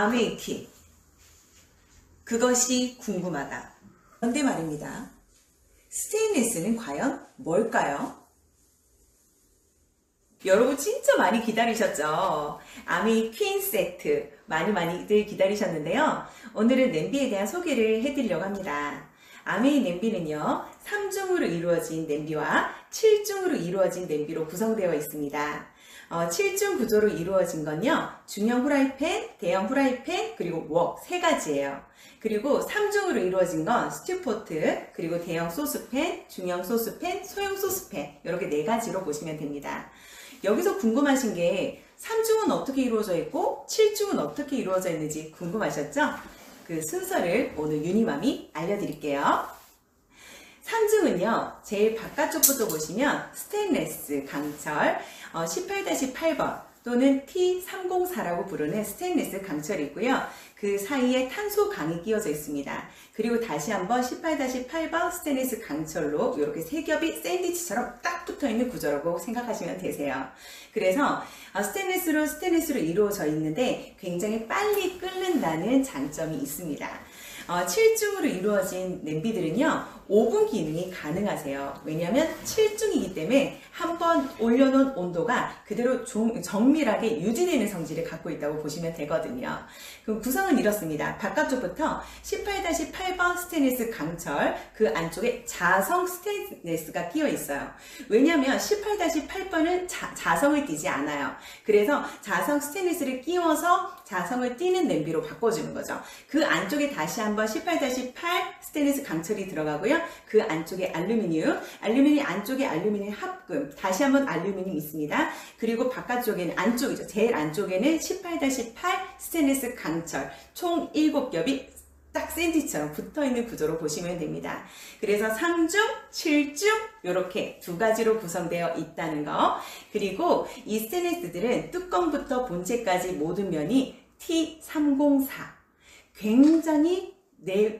아메이키. 그것이 궁금하다. 그런데 말입니다. 스테인리스는 과연 뭘까요? 여러분 진짜 많이 기다리셨죠? 아메이 퀸 세트 많이들 기다리셨는데요. 오늘은 냄비에 대한 소개를 해드리려고 합니다. 아메이 냄비는요, 3중으로 이루어진 냄비와 7중으로 이루어진 냄비로 구성되어 있습니다. 7중 구조로 이루어진 건요, 중형 후라이팬, 대형 후라이팬, 그리고 웍 3가지예요. 그리고 3중으로 이루어진 건 스튜포트, 그리고 대형 소스팬, 중형 소스팬, 소형 소스팬, 이렇게 4가지로 보시면 됩니다. 여기서 궁금하신 게 3중은 어떻게 이루어져 있고 7중은 어떻게 이루어져 있는지 궁금하셨죠? 그 순서를 오늘 유니맘이 알려드릴게요. 3중은요, 제일 바깥쪽부터 보시면 스테인레스 강철 18-8번 또는 T304라고 부르는 스테인레스 강철이고요. 그 사이에 탄소 강이 끼워져 있습니다. 그리고 다시 한번 18-8번 스테인리스 강철로 이렇게 세 겹이 샌드위치처럼 딱 붙어있는 구조라고 생각하시면 되세요. 그래서 스테인리스로 이루어져 있는데 굉장히 빨리 끓는다는 장점이 있습니다. 7중으로 이루어진 냄비들은요, 오븐 기능이 가능하세요. 왜냐하면 7중이기 때문에 한번 올려놓은 온도가 그대로 정밀하게 유지되는 성질을 갖고 있다고 보시면 되거든요. 그럼 구성은 이렇습니다. 바깥쪽부터 18-8번 스테인리스 강철, 그 안쪽에 자성 스테인리스가 끼어 있어요. 왜냐하면 18-8번은 자성을 띠지 않아요. 그래서 자성 스테인리스를 끼워서 자성을 띠는 냄비로 바꿔주는 거죠. 그 안쪽에 다시 한번 18-8 스테인리스 강철이 들어가고요. 그 안쪽에 알루미늄 안쪽에 알루미늄 합금, 다시 한번 알루미늄 있습니다. 그리고 바깥쪽에는 안쪽이죠. 제일 안쪽에는 18-8 스테인리스 강철, 총 7겹이 딱 샌드위치처럼 붙어있는 구조로 보시면 됩니다. 그래서 3중, 7중 이렇게 2가지로 구성되어 있다는 거. 그리고 이 스테인리스들은 뚜껑부터 본체까지 모든 면이 T304, 굉장히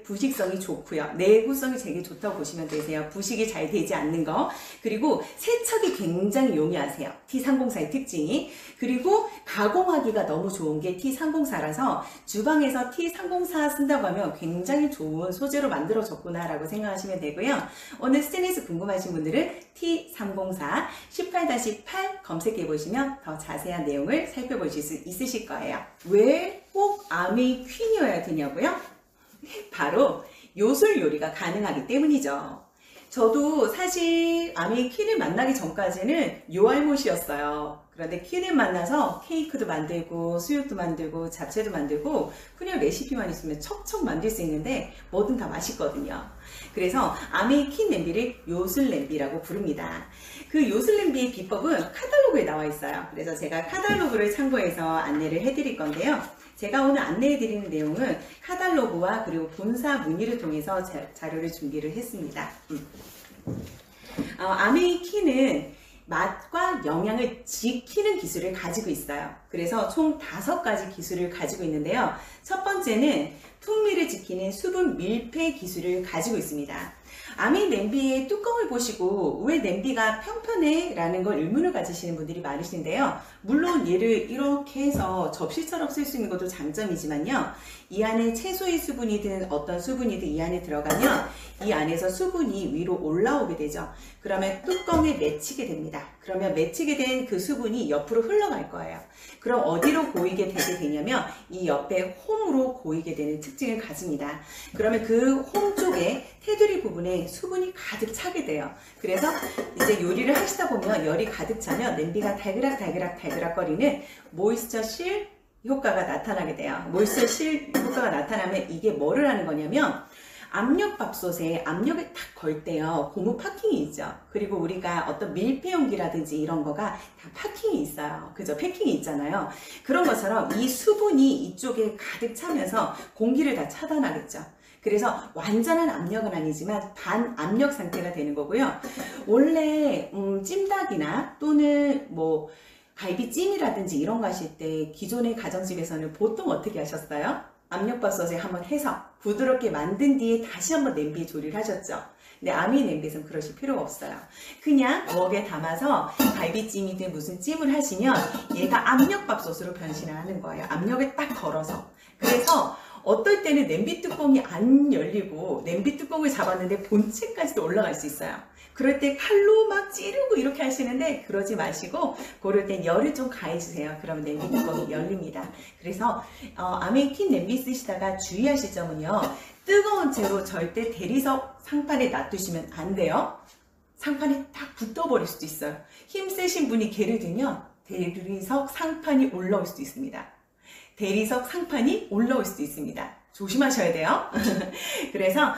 부식성이 좋고요. 내구성이 되게 좋다고 보시면 되세요. 부식이 잘 되지 않는 거. 그리고 세척이 굉장히 용이하세요. T304의 특징이. 그리고 가공하기가 너무 좋은 게 T304라서 주방에서 T304 쓴다고 하면 굉장히 좋은 소재로 만들어졌구나 라고 생각하시면 되고요. 오늘 스테인리스 궁금하신 분들은 T304 18-8 검색해 보시면 더 자세한 내용을 살펴보실 수 있으실 거예요. 왜 꼭 아메이 퀸이어야 되냐고요? 바로 요술 요리가 가능하기 때문이죠. 저도 사실 아메이 퀸을 만나기 전까지는 요알못이었어요. 그런데 퀸을 만나서 케이크도 만들고 수육도 만들고 잡채도 만들고 그냥 레시피만 있으면 척척 만들 수 있는데 뭐든 다 맛있거든요. 그래서 아메이 퀸 냄비를 요술 냄비라고 부릅니다. 그 요술 냄비의 비법은 카탈로그에 나와 있어요. 그래서 제가 카탈로그를 참고해서 안내를 해드릴 건데요. 제가 오늘 안내해드리는 내용은 카탈로그와 그리고 본사 문의를 통해서 자료를 준비를 했습니다. 아메이 퀸은 맛과 영양을 지키는 기술을 가지고 있어요. 그래서 총 5가지 기술을 가지고 있는데요. 첫 번째는 풍미를 지키는 수분 밀폐 기술을 가지고 있습니다. 아메이 냄비의 뚜껑을 보시고 왜 냄비가 평평해? 라는 걸 의문을 가지시는 분들이 많으신데요. 물론 얘를 이렇게 해서 접시처럼 쓸 수 있는 것도 장점이지만요. 이 안에 채소의 수분이든 어떤 수분이든 이 안에 들어가면 이 안에서 수분이 위로 올라오게 되죠. 그러면 뚜껑에 맺히게 됩니다. 그러면 맺히게 된 그 수분이 옆으로 흘러갈 거예요. 그럼 어디로 고이게 되게 되냐면 이 옆에 홈으로 고이게 되는 특징을 가집니다. 그러면 그 홈 쪽에 테두리 부분에 수분이 가득 차게 돼요. 그래서 이제 요리를 하시다 보면 열이 가득 차면 냄비가 달그락 거리는 모이스처 실 효과가 나타나게 돼요. 모이스처 실 효과가 나타나면 이게 뭐를 하는 거냐면 압력밥솥에 압력을 딱 걸 때요, 고무 파킹이 있죠. 그리고 우리가 어떤 밀폐용기라든지 이런 거가 다 파킹이 있어요. 그죠? 패킹이 있잖아요. 그런 것처럼 이 수분이 이쪽에 가득 차면서 공기를 다 차단하겠죠. 그래서 완전한 압력은 아니지만 반압력 상태가 되는 거고요. 원래 찜닭이나 또는 뭐 갈비찜이라든지 이런 거 하실 때 기존의 가정집에서는 보통 어떻게 하셨어요? 압력밥솥에 한번 해서 부드럽게 만든 뒤에 다시 한번 냄비에 조리를 하셨죠. 근데 아메이 냄비에서는 그러실 필요가 없어요. 그냥 웍에 담아서 갈비찜이든 무슨 찜을 하시면 얘가 압력밥솥으로 변신을 하는 거예요. 압력을 딱 걸어서. 그래서 어떨 때는 냄비 뚜껑이 안 열리고 냄비 뚜껑을 잡았는데 본체까지도 올라갈 수 있어요. 그럴 때 칼로 막 찌르고 이렇게 하시는데 그러지 마시고 그럴 땐 열을 좀 가해주세요. 그러면 냄비 뚜껑이 열립니다. 그래서 아메이 퀸 냄비 쓰시다가 주의하실 점은요. 뜨거운 채로 절대 대리석 상판에 놔두시면 안 돼요. 상판에 딱 붙어버릴 수도 있어요. 힘 세신 분이 개를 들면 대리석 상판이 올라올 수도 있습니다. 대리석 상판이 올라올 수도 있습니다. 조심하셔야 돼요. 그래서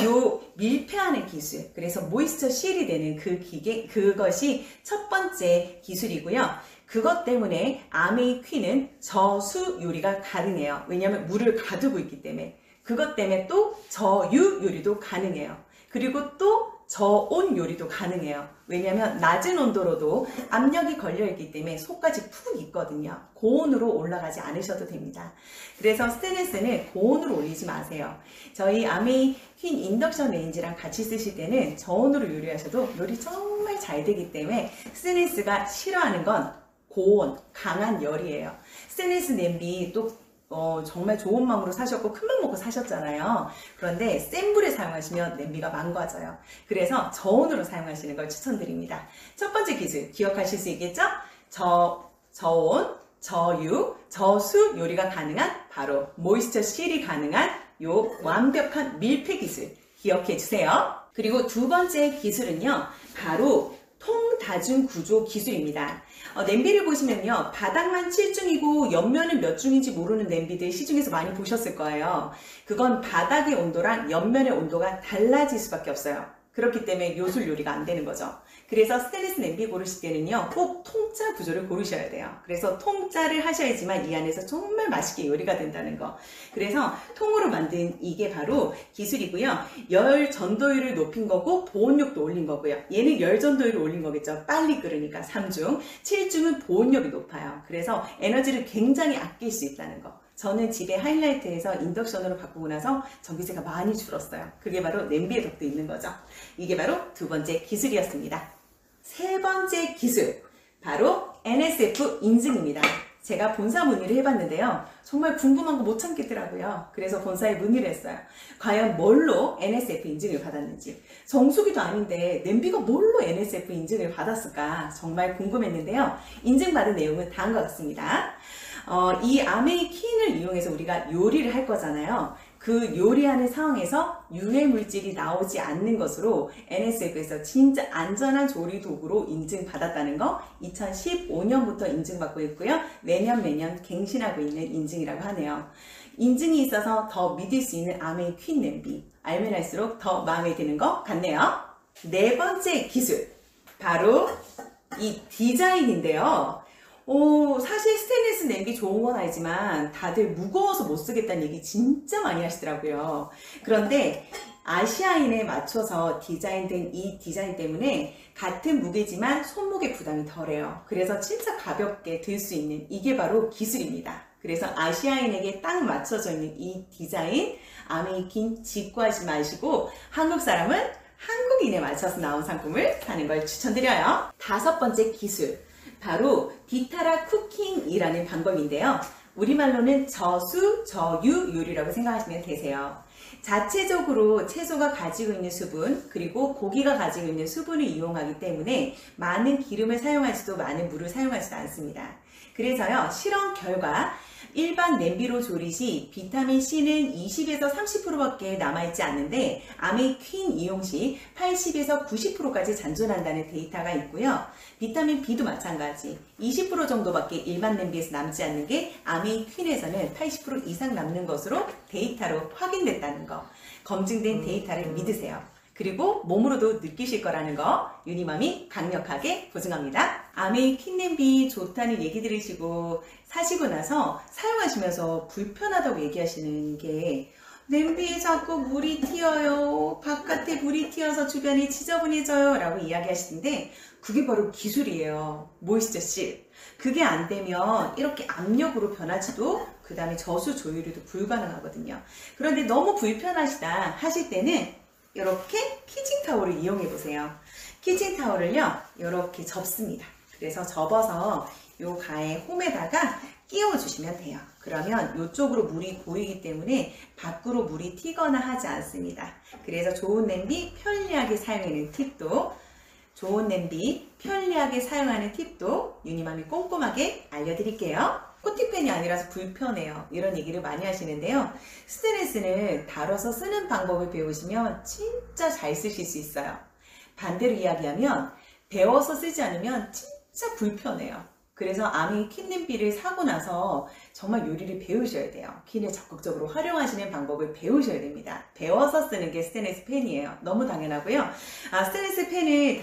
요 밀폐하는 기술, 그래서 모이스처 실이 되는 그 기계, 그것이 첫 번째 기술이고요. 그것 때문에 아메이 퀸은 저수 요리가 가능해요. 왜냐하면 물을 가두고 있기 때문에. 그것 때문에 또 저유 요리도 가능해요. 그리고 또 저온 요리도 가능해요. 왜냐하면 낮은 온도로도 압력이 걸려있기 때문에 속까지 푹 익거든요. 고온으로 올라가지 않으셔도 됩니다. 그래서 스테인리스는 고온으로 올리지 마세요. 저희 아메이 퀸 인덕션 레인지랑 같이 쓰실 때는 저온으로 요리하셔도 요리 정말 잘 되기 때문에 스테인리스가 싫어하는 건 고온, 강한 열이에요. 스테인리스 냄비 또 정말 좋은 마음으로 사셨고 큰맘 먹고 사셨잖아요. 그런데 센 불에 사용하시면 냄비가 망가져요. 그래서 저온으로 사용하시는 걸 추천드립니다. 첫 번째 기술 기억하실 수 있겠죠? 저온, 저유, 저수 요리가 가능한 바로 모이스처 실이 가능한 요 완벽한 밀폐 기술 기억해 주세요. 그리고 두 번째 기술은요. 바로 통다중 구조 기술입니다. 냄비를 보시면요. 바닥만 7중이고 옆면은 몇 중인지 모르는 냄비들 시중에서 많이 보셨을 거예요. 그건 바닥의 온도랑 옆면의 온도가 달라질 수밖에 없어요. 그렇기 때문에 요술 요리가 안 되는 거죠. 그래서 스테인리스 냄비 고르실 때는요. 꼭 통짜 구조를 고르셔야 돼요. 그래서 통짜를 하셔야지만 이 안에서 정말 맛있게 요리가 된다는 거. 그래서 통으로 만든 이게 바로 기술이고요. 열 전도율을 높인 거고 보온력도 올린 거고요. 얘는 열 전도율을 올린 거겠죠. 빨리 끓으니까 3중. 7중은 보온력이 높아요. 그래서 에너지를 굉장히 아낄 수 있다는 거. 저는 집에 하이라이트해서 인덕션으로 바꾸고 나서 전기세가 많이 줄었어요. 그게 바로 냄비의 덕도 있는 거죠. 이게 바로 두 번째 기술이었습니다. 세 번째 기술, 바로 NSF 인증입니다. 제가 본사 문의를 해봤는데요. 정말 궁금한 거 못 참겠더라고요. 그래서 본사에 문의를 했어요. 과연 뭘로 NSF 인증을 받았는지. 정수기도 아닌데 냄비가 뭘로 NSF 인증을 받았을까 정말 궁금했는데요. 인증받은 내용은 다음과 같습니다. 이 아메이 퀸을 이용해서 우리가 요리를 할 거잖아요. 그 요리하는 상황에서 유해 물질이 나오지 않는 것으로 NSF에서 진짜 안전한 조리 도구로 인증받았다는 거 2015년부터 인증받고 있고요. 매년 갱신하고 있는 인증이라고 하네요. 인증이 있어서 더 믿을 수 있는 아메이 퀸 냄비. 알면 할수록 더 마음에 드는 것 같네요. 네 번째 기술. 바로 이 디자인인데요. 사실 스테인리스 냄비 좋은 건 알지만 다들 무거워서 못 쓰겠다는 얘기 진짜 많이 하시더라고요. 그런데 아시아인에 맞춰서 디자인된 이 디자인 때문에 같은 무게지만 손목의 부담이 덜해요. 그래서 진짜 가볍게 들 수 있는 이게 바로 기술입니다. 그래서 아시아인에게 딱 맞춰져 있는 이 디자인 아메이 퀸 직구하지 마시고 한국 사람은 한국인에 맞춰서 나온 상품을 사는 걸 추천드려요. 다섯 번째 기술. 바로 디타라 쿠킹이라는 방법인데요. 우리말로는 저수, 저유 요리라고 생각하시면 되세요. 자체적으로 채소가 가지고 있는 수분, 그리고 고기가 가지고 있는 수분을 이용하기 때문에 많은 기름을 사용하지도 많은 물을 사용하지도 않습니다. 그래서요, 실험 결과 일반 냄비로 조리 시 비타민C는 20에서 30%밖에 남아있지 않는데 아메이 퀸 이용 시 80에서 90%까지 잔존한다는 데이터가 있고요. 비타민 B도 마찬가지 20% 정도밖에 일반 냄비에서 남지 않는 게 아메이 퀸에서는 80% 이상 남는 것으로 데이터로 확인됐다는 거. 검증된 데이터를 믿으세요. 그리고 몸으로도 느끼실 거라는 거 유니맘이 강력하게 보증합니다. 아메이 퀸 냄비 좋다는 얘기 들으시고 사시고 나서 사용하시면서 불편하다고 얘기하시는 게 냄비에 자꾸 물이 튀어요. 바깥에 물이 튀어서 주변이 지저분해져요. 라고 이야기하시는데 그게 바로 기술이에요. 모이스처 실. 그게 안 되면 이렇게 압력으로 변하지도 그 다음에 저수 조율도 불가능하거든요. 그런데 너무 불편하시다 하실 때는 이렇게 키친타올을 이용해 보세요. 키친타올을요 이렇게 접습니다. 그래서 접어서 요 가해 홈에다가 끼워주시면 돼요. 그러면 이쪽으로 물이 고이기 때문에 밖으로 물이 튀거나 하지 않습니다. 그래서 좋은 냄비 편리하게 사용하는 팁도 유니맘이 꼼꼼하게 알려드릴게요. 코팅팬이 아니라서 불편해요. 이런 얘기를 많이 하시는데요. 스테인리스는 다뤄서 쓰는 방법을 배우시면 진짜 잘 쓰실 수 있어요. 반대로 이야기하면 배워서 쓰지 않으면 진짜 불편해요. 그래서 아미 퀸 냄비를 사고 나서 정말 요리를 배우셔야 돼요. 퀸을 적극적으로 활용하시는 방법을 배우셔야 됩니다. 배워서 쓰는 게 스테인리스 팬이에요. 너무 당연하고요. 스테인리스 팬을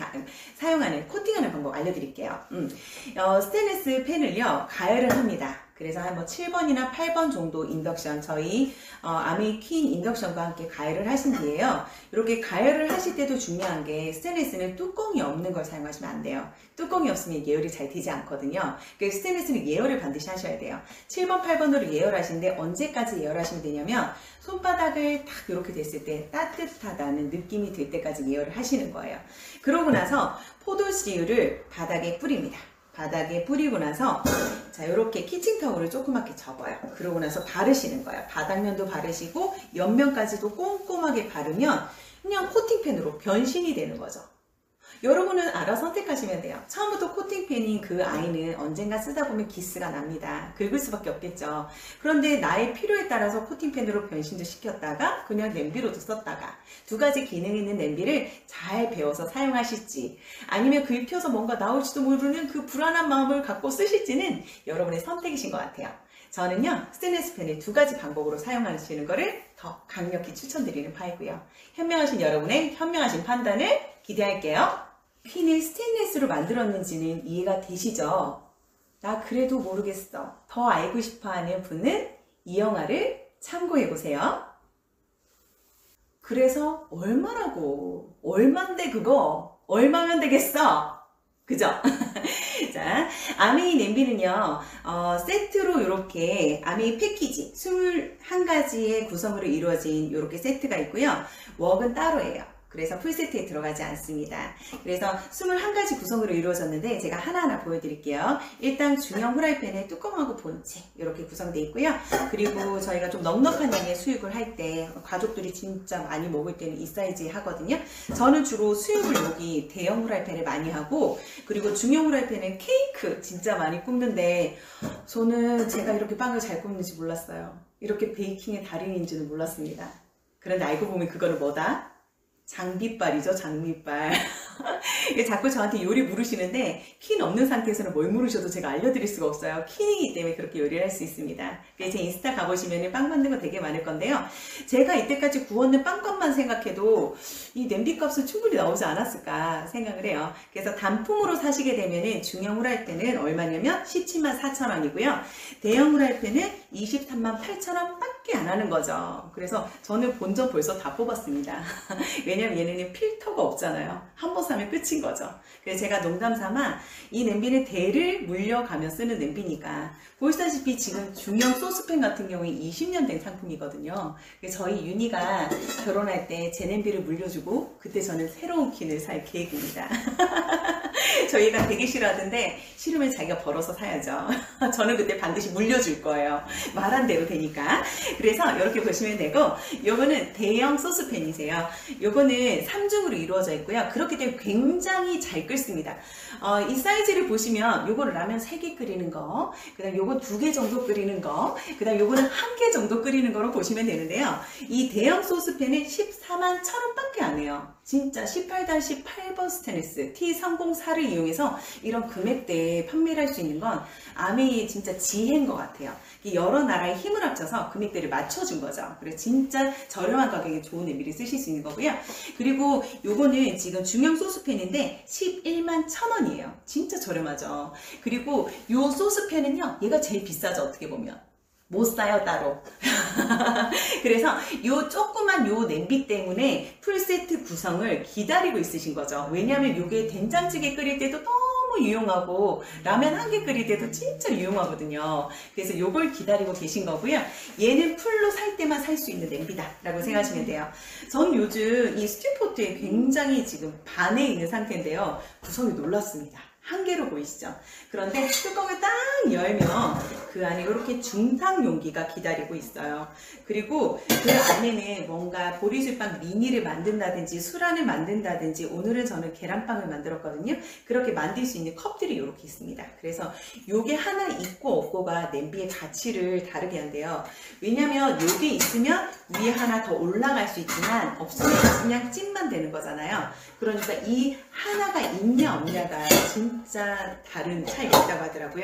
사용하는, 코팅하는 방법 알려드릴게요. 스테인리스 팬을요, 가열을 합니다. 그래서 한 7번이나 8번 정도 인덕션, 저희 아미 퀸 인덕션과 함께 가열을 하신 뒤에요. 이렇게 가열을 하실 때도 중요한 게 스테인리스는 뚜껑이 없는 걸 사용하시면 안 돼요. 뚜껑이 없으면 예열이 잘 되지 않거든요. 그래서 스테인리스는 예열을 반드시 하셔야 돼요. 7번, 8번으로 예열하시는데 언제까지 예열하시면 되냐면 손바닥을 딱 이렇게 됐을 때 따뜻하다는 느낌이 들 때까지 예열을 하시는 거예요. 그러고 나서 포도씨유를 바닥에 뿌립니다. 바닥에 뿌리고 나서 자, 이렇게 키친타올을 조그맣게 접어요. 그러고 나서 바르시는 거예요. 바닥면도 바르시고 옆면까지도 꼼꼼하게 바르면 그냥 코팅팬으로 변신이 되는 거죠. 여러분은 알아서 선택하시면 돼요. 처음부터 코팅팬인 그 아이는 언젠가 쓰다 보면 기스가 납니다. 긁을 수밖에 없겠죠. 그런데 나의 필요에 따라서 코팅팬으로 변신도 시켰다가 그냥 냄비로도 썼다가 두 가지 기능 있는 냄비를 잘 배워서 사용하실지 아니면 긁혀서 뭔가 나올지도 모르는 그 불안한 마음을 갖고 쓰실지는 여러분의 선택이신 것 같아요. 저는요, 스테인리스 팬을 두 가지 방법으로 사용하시는 것을 더 강력히 추천드리는 파이고요. 현명하신 여러분의 현명하신 판단을 기대할게요. 퀸을 스테인리스로 만들었는지는 이해가 되시죠? 나 그래도 모르겠어. 더 알고 싶어하는 분은 이 영화를 참고해보세요. 그래서 얼마라고? 얼만데 그거? 얼마면 되겠어? 그죠? 자, 아미 냄비는요, 세트로 이렇게 아미 패키지 21가지의 구성으로 이루어진 이렇게 세트가 있고요. 웍은 따로예요. 그래서 풀세트에 들어가지 않습니다. 그래서 21가지 구성으로 이루어졌는데 제가 하나하나 보여드릴게요. 일단 중형 후라이팬에 뚜껑하고 본체 이렇게 구성되어 있고요. 그리고 저희가 좀 넉넉한 양의 수육을 할 때 가족들이 진짜 많이 먹을 때는 이 사이즈에 하거든요. 저는 주로 수육을 여기 대형 후라이팬에 많이 하고 그리고 중형 후라이팬에 케이크 진짜 많이 굽는데 저는 제가 이렇게 빵을 잘 굽는지 몰랐어요. 이렇게 베이킹의 달인인지는 몰랐습니다. 그런데 알고 보면 그거는 뭐다? 장비빨이죠, 장비빨. 자꾸 저한테 요리 물으시는데 퀸 없는 상태에서는 뭘 물으셔도 제가 알려드릴 수가 없어요. 퀸이기 때문에 그렇게 요리를 할 수 있습니다. 제 인스타 가보시면 빵 만든 거 되게 많을 건데요. 제가 이때까지 구웠는 빵값만 생각해도 이 냄비 값은 충분히 나오지 않았을까 생각을 해요. 그래서 단품으로 사시게 되면 중형 후라이팬은 얼마냐면 174,000원이고요. 대형 후라이팬은 238,000원 밖에 안 하는 거죠. 그래서 저는 본전 벌써 다 뽑았습니다. 왜냐면 얘네는 필터가 없잖아요. 한 번 사면 끝인 거죠. 그래서 제가 농담 삼아 이 냄비는 대를 물려가며 쓰는 냄비니까 보시다시피 지금 중형 소스팬 같은 경우에 20년 된 상품이거든요. 그래서 저희 윤희가 결혼할 때 제 냄비를 물려주고 그때 저는 새로운 퀸을 살 계획입니다. 저희가 되게 싫어하던데 싫으면 자기가 벌어서 사야죠. 저는 그때 반드시 물려줄 거예요. 말한 대로 되니까. 그래서 이렇게 보시면 되고 요거는 대형 소스팬이세요. 요거는 3중으로 이루어져 있고요. 그렇기 때문에 굉장히 잘 끓습니다. 이 사이즈를 보시면 요거는 라면 3개 끓이는 거, 그 다음 요건 2개 정도 끓이는 거, 그 다음 요거는 1개 정도 끓이는 거로 보시면 되는데요. 이 대형 소스팬은 141,000원 밖에 안 해요. 진짜 18-8번 스테인리스 T304를 이용해서 이런 금액대에 판매를 할 수 있는 건 아미의 진짜 지혜인 것 같아요. 여러 나라의 힘을 합쳐서 금액대를 맞춰준 거죠. 그래서 진짜 저렴한 가격에 좋은 냄비를 쓰실 수 있는 거고요. 그리고 요거는 지금 중형 소스팬인데 111,000원이에요. 진짜 저렴하죠. 그리고 요 소스팬은요, 얘가 제일 비싸죠. 어떻게 보면. 못 사요 따로. 그래서 요 조그만 요 냄비 때문에 풀세트 구성을 기다리고 있으신 거죠. 왜냐하면 요게 된장찌개 끓일 때도 너무 유용하고 라면 한 개 끓일 때도 진짜 유용하거든요. 그래서 요걸 기다리고 계신 거고요. 얘는 풀로 살 때만 살 수 있는 냄비다 라고 생각하시면 돼요. 전 요즘 이 스튜포트에 굉장히 지금 반해 있는 상태인데요. 구성이 놀랐습니다. 한 개로 보이시죠? 그런데 뚜껑을 딱 열면 그 안에 이렇게 중탕 용기가 기다리고 있어요. 그리고 그 안에는 뭔가 보리술빵 미니를 만든다든지 수란을 만든다든지, 오늘은 저는 계란빵을 만들었거든요. 그렇게 만들 수 있는 컵들이 이렇게 있습니다. 그래서 요게 하나 있고 없고가 냄비의 가치를 다르게 한대요. 왜냐면 요게 있으면 위에 하나 더 올라갈 수 있지만 없으면 그냥 찜만 되는 거잖아요. 그러니까 이 하나가 있냐 없냐가 진짜 다른 차이가 있다고 하더라고요.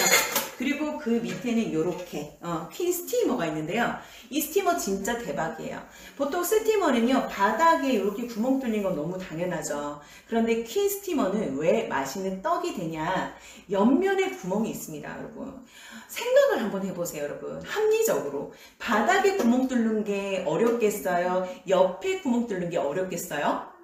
그리고 그 밑에는 이렇게 퀸 스티머가 있는데요. 이 스티머 진짜 대박이에요. 보통 스티머는요, 바닥에 이렇게 구멍 뚫린 건 너무 당연하죠. 그런데 퀸 스티머는 왜 맛있는 떡이 되냐, 옆면에 구멍이 있습니다. 여러분 생각을 한번 해보세요. 여러분 합리적으로 바닥에 구멍 뚫는 게 어렵겠어요? 옆에 구멍 뚫는 게 어렵겠어요?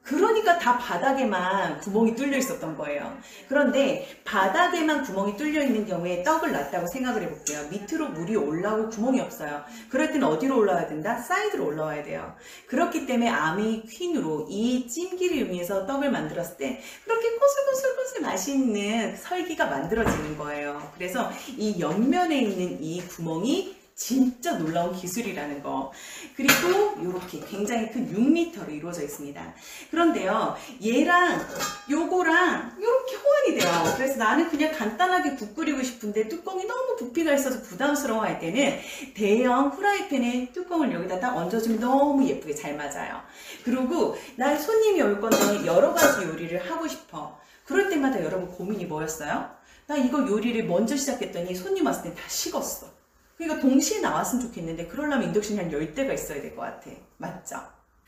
그러니까 다 바닥에만 구멍이 뚫려 있었던 거예요. 그런데 바닥에만 구멍이 뚫려 있는 경우에 떡을 놨다고 생각을 해볼게요. 밑으로 물이 올라올 구멍이 없어요. 그럴 때는 어디로 올라와야 된다? 사이드로 올라와야 돼요. 그렇기 때문에 아미 퀸으로 이 찜기를 이용해서 떡을 만들었을 때 그렇게 고슬고슬고슬 맛있는 설기가 만들어지는 거예요. 그래서 이 옆면에 있는 이 구멍이 진짜 놀라운 기술이라는 거. 그리고 이렇게 굉장히 큰 6리터로 이루어져 있습니다. 그런데요, 얘랑 요거랑 이렇게 호환이 돼요. 그래서 나는 그냥 간단하게 국 끓이고 싶은데 뚜껑이 너무 부피가 있어서 부담스러워 할 때는 대형 후라이팬에 뚜껑을 여기다 딱 얹어주면 너무 예쁘게 잘 맞아요. 그리고 날 손님이 올 건데 여러 가지 요리를 하고 싶어. 그럴 때마다 여러분 고민이 뭐였어요? 나 이거 요리를 먼저 시작했더니 손님 왔을 때 다 식었어. 그러니까 동시에 나왔으면 좋겠는데 그러려면 인덕션이 한 10대가 있어야 될 것 같아. 맞죠?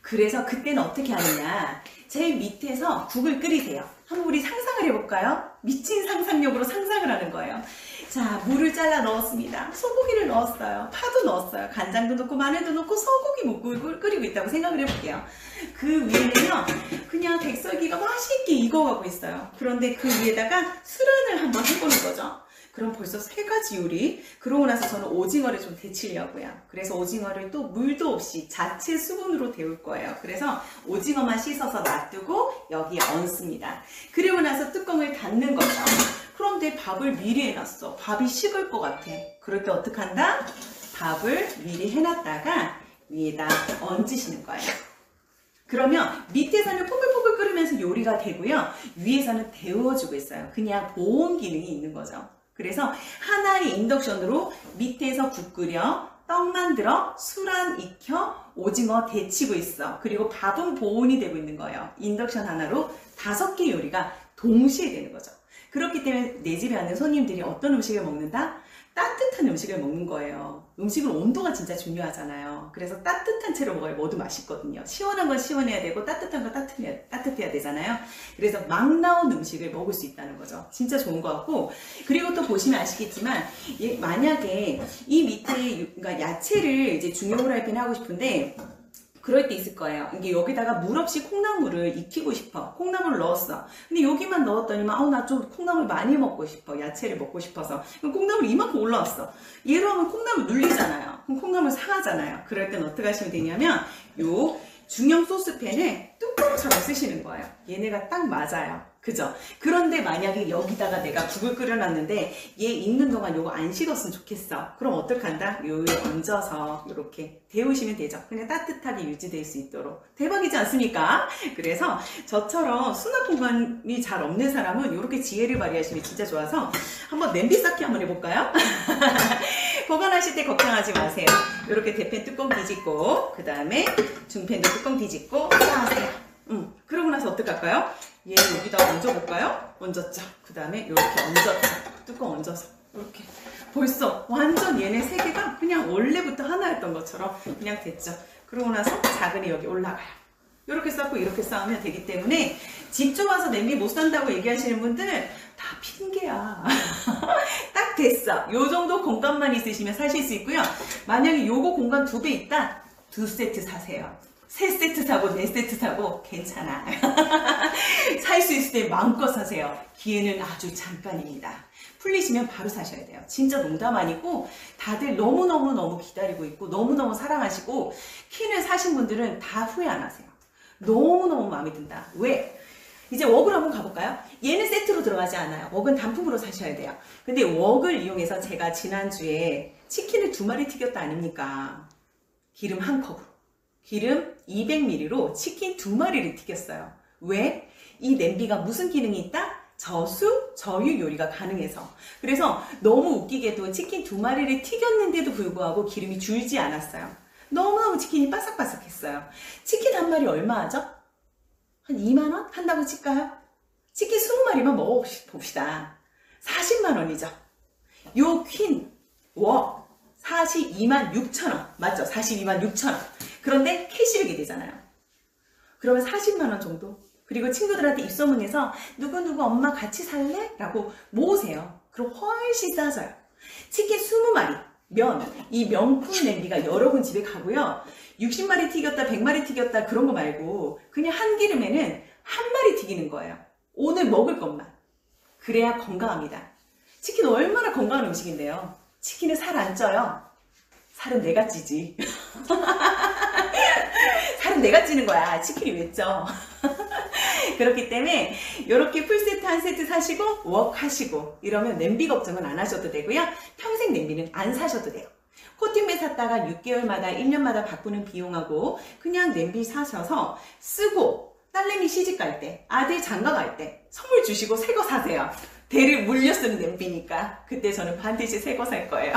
그래서 그때는 어떻게 하느냐, 제일 밑에서 국을 끓이세요. 한번 우리 상상을 해볼까요? 미친 상상력으로 상상을 하는 거예요. 자, 물을 잘라 넣었습니다. 소고기를 넣었어요. 파도 넣었어요. 간장도 넣고 마늘도 넣고 소고기 묵국을 끓이고 있다고 생각을 해볼게요. 그 위에는요, 그냥 백설기가 맛있게 익어가고 있어요. 그런데 그 위에다가 수란을 한번 해보는 거죠. 그럼 벌써 3가지 요리. 그러고 나서 저는 오징어를 좀 데치려고요. 그래서 오징어를 또 물도 없이 자체 수분으로 데울 거예요. 그래서 오징어만 씻어서 놔두고 여기에 얹습니다. 그리고 나서 뚜껑을 닫는 거죠. 그런데 밥을 미리 해놨어. 밥이 식을 것 같아. 그럴 때 어떻게 한다? 밥을 미리 해놨다가 위에다 얹으시는 거예요. 그러면 밑에서는 포글포글 끓으면서 요리가 되고요, 위에서는 데워주고 있어요. 그냥 보온 기능이 있는 거죠. 그래서 하나의 인덕션으로 밑에서 국 끓여, 떡 만들어, 수란 익혀, 오징어 데치고 있어. 그리고 밥은 보온이 되고 있는 거예요. 인덕션 하나로 5개 요리가 동시에 되는 거죠. 그렇기 때문에 내 집에 왔는 손님들이 어떤 음식을 먹는다? 따뜻한 음식을 먹는 거예요. 음식은 온도가 진짜 중요하잖아요. 그래서 따뜻한 채로 먹어야 뭐도 맛있거든요. 시원한 건 시원해야 되고 따뜻한 건 따뜻해야 되잖아요. 그래서 막 나온 음식을 먹을 수 있다는 거죠. 진짜 좋은 것 같고, 그리고 또 보시면 아시겠지만, 만약에 이 밑에 그러니까 야채를 이제 중형 후라이팬에 하고 싶은데 그럴 때 있을 거예요. 이게 여기다가 물 없이 콩나물을 익히고 싶어. 콩나물을 넣었어. 근데 여기만 넣었더니만 나 좀 콩나물 많이 먹고 싶어. 야채를 먹고 싶어서. 그럼 콩나물 이만큼 올라왔어. 얘로 하면 콩나물 눌리잖아요. 그럼 콩나물 상하잖아요. 그럴 땐 어떻게 하시면 되냐면 요 중형 소스팬에 뚜껑처럼 쓰시는 거예요. 얘네가 딱 맞아요. 그죠? 그런데 만약에 여기다가 내가 국을 끓여놨는데 얘 익는 동안 요거 안 식었으면 좋겠어. 그럼 어떡한다? 요에 얹어서 이렇게 데우시면 되죠. 그냥 따뜻하게 유지될 수 있도록. 대박이지 않습니까? 그래서 저처럼 수납 공간이 잘 없는 사람은 이렇게 지혜를 발휘하시면 진짜 좋아서 한번 냄비 쌓기 한번 해볼까요? 보관하실 때 걱정하지 마세요. 이렇게 대팬 뚜껑 뒤집고, 그 다음에 중팬도 뚜껑 뒤집고 쌓으세요. 그러고 나서 어떻게 할까요? 얘 여기다 얹어볼까요? 얹었죠. 그 다음에 이렇게 얹어서, 뚜껑 얹어서 이렇게 벌써 완전 얘네 3개가 그냥 원래부터 하나였던 것처럼 그냥 됐죠. 그러고 나서 작은이 여기 올라가요. 이렇게 쌓고 이렇게 쌓으면 되기 때문에 집 좁아서 냄비 못 산다고 얘기하시는 분들 다 핑계야. 딱 됐어. 요 정도 공간만 있으시면 사실 수 있고요. 만약에 요거 공간 2배 있다, 2세트 사세요. 3세트 사고 4세트 사고 괜찮아. 살 수 있을 때 마음껏 사세요. 기회는 아주 잠깐입니다. 풀리시면 바로 사셔야 돼요. 진짜 농담 아니고 다들 너무너무 기다리고 있고 너무너무 사랑하시고, 퀸을 사신 분들은 다 후회 안 하세요. 너무너무 마음에 든다. 왜? 이제 웍으로 한번 가볼까요? 얘는 세트로 들어가지 않아요. 웍은 단품으로 사셔야 돼요. 근데 웍을 이용해서 제가 지난주에 치킨을 2마리 튀겼다 아닙니까? 기름 1컵으로. 기름 200ml로 치킨 2마리를 튀겼어요. 왜? 이 냄비가 무슨 기능이 있다? 저수, 저유 요리가 가능해서. 그래서 너무 웃기게도 치킨 2마리를 튀겼는데도 불구하고 기름이 줄지 않았어요. 너무너무 치킨이 바삭바삭했어요. 치킨 한 마리 얼마 하죠? 한 2만원? 한다고 칠까요? 치킨 20마리만 먹어봅시다. 40만원이죠. 요 퀸, 웍, 42만 6천원. 맞죠? 42만 6천원. 그런데 캐시백이 되잖아요. 그러면 40만원 정도? 그리고 친구들한테 입소문해서 누구누구 엄마 같이 살래? 라고 모으세요. 그럼 훨씬 싸져요. 치킨 20마리, 이 명품 냄비가 여러 군 집에 가고요. 60마리 튀겼다, 100마리 튀겼다 그런 거 말고 그냥 한 기름에는 한 마리 튀기는 거예요. 오늘 먹을 것만. 그래야 건강합니다. 치킨 얼마나 건강한 음식인데요. 치킨은 살 안 쪄요. 살은 내가 찌지. 살은 내가 찌는 거야. 치킨이 왜 쪄? 그렇기 때문에 이렇게 풀세트 한 세트 사시고 웍 하시고 이러면 냄비 걱정은 안 하셔도 되고요. 평생 냄비는 안 사셔도 돼요. 코팅배 샀다가 6개월마다 1년마다 바꾸는 비용하고 그냥 냄비 사셔서 쓰고 딸내미 시집갈 때 아들 장가갈 때 선물 주시고 새 거 사세요. 대를 물려 쓰는 냄비니까 그때 저는 반드시 새 거 살 거예요.